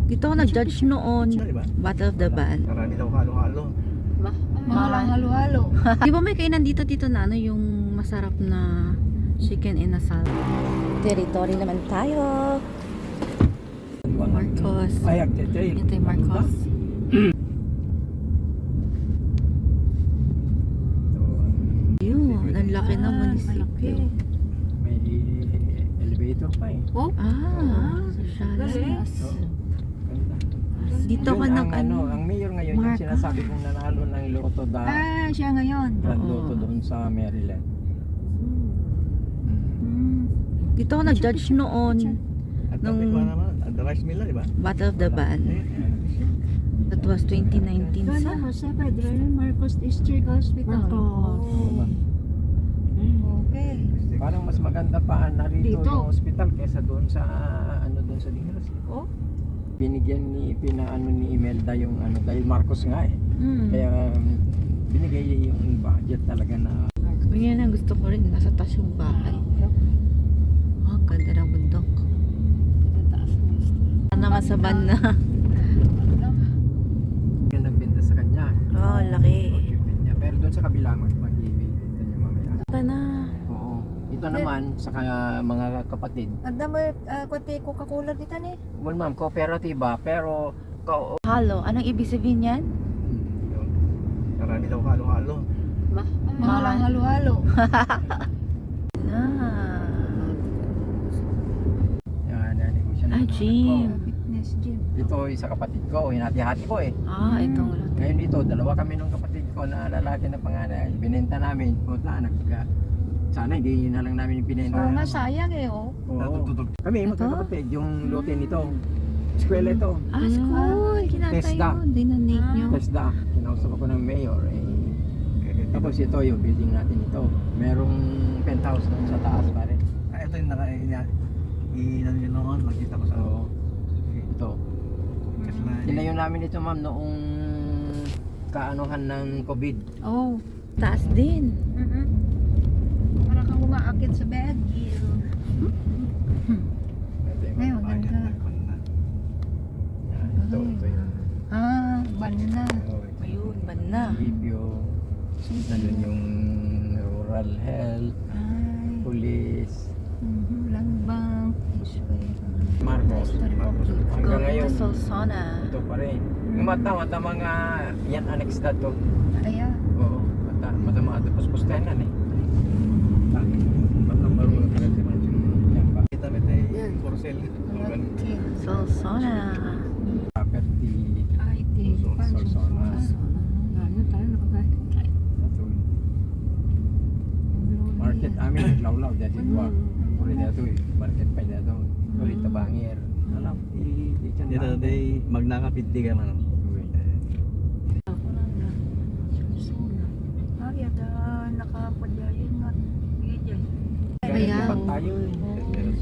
Dito ako nag-judge noon. Battle of the Band. Marami daw halo-halo. Mahal ang halo-halo. Di ba may kainan dito na ano, yung masarap na chicken inasal? Territory naman tayo. Marcos. Ito yung Marcos. Yun, ang laki ng munisipyo. May elevator pa eh. Oh? Sosyal. Dito ka Yun nag ang mayor ngayon yung Mark, sinasabi kong nanalo ng Lotto Siya ngayon. Lotto doon sa Maryland. Dito ako nag-judge noon. At Nung- tapos naman, the rice mill, di ba? Battle of the Band. That was 2019 sa Jose Pedro Marcos District Hospital. Marcos. Okay. Parang mas maganda pa narito Dito. yung hospital kaysa doon sa doon sa Digras. Oh? Binigyan ni Imelda yung dahil Marcos nga eh. Kaya binigay yung budget talaga na Ganyan ang gusto ko rin. Nasa taas yung bahay. Oh, ang ganda ng bundok. Ano naman sa van na. yung nagbenta sa kanya. Oh, laki. Equipment niya. Pero doon sa kabila mag-i-mail niya mamaya. Ito na. Oo. Ito naman sa mga kapatid. Anda mo, kunti Coca-Cola dito ni. Well ma'am, kooperatiba pero Halo. Anong ibig sabihin yan? Marami daw halo-halo. Mahal ang halo-halo. Na. Yan ko siya. Gym. Fitness gym. Ito isa kapatid ko, hinati-hati ko eh. Itong lote. Ngayon dito, dalawa kami ng kapatid ko na lalaki na panganay. Binenta namin. Puta, sana hindi na lang namin yung binenta. Oo nga, sayang eh, oh. Oo. Kami magkakapatid, yung lote nito. Eskwela ito. School. Kinatay Tesda. yun. Dinanate nyo. Tesda. Kinausap ako ng mayor eh. Tapos ito yung building natin ito. Merong penthouse doon sa taas pare. Ito yung inan yun noon, nakita ko sa Ito. Tinayo namin ito ma'am noong kaanuhan ng COVID. Oh, taas din. Para kang umaakit sa bed. Ngayon, ganda. Ito yun. Banda. Ayun, banda. Munisipyo. Nandun yung rural health, police, Land Bank. Marcos. Hanggang ngayon, Go to Solsona. ito pa rin. Yung mata mga yan annex na to. Ayan. Oo, mata tapos pustahan eh. Yan pa. Kita mo tayo for sale. Solsona. Property. IT. Solsona. Ano tayo nakagalit? Market amin naglawlaw dati dua. Uri dito market pa dito. Uri tabangir. Alam, Dito day magnakapiti ka man. Nakapadyayin nga. Bayaw. Tayo.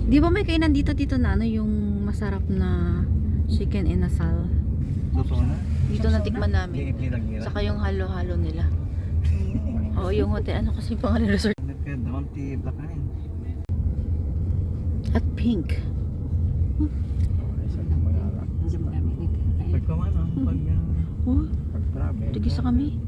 Di ba may kainan dito na ano, yung masarap na chicken inasal? Susona. Dito natikman namin. Gira. Saka yung halo-halo nila. Oo, yung hotel. Ano kasi pangalan resort? Nagkadamang ti black na yun. At pink. Pagkaman pag Oh, Pag-travel. tigisa kami.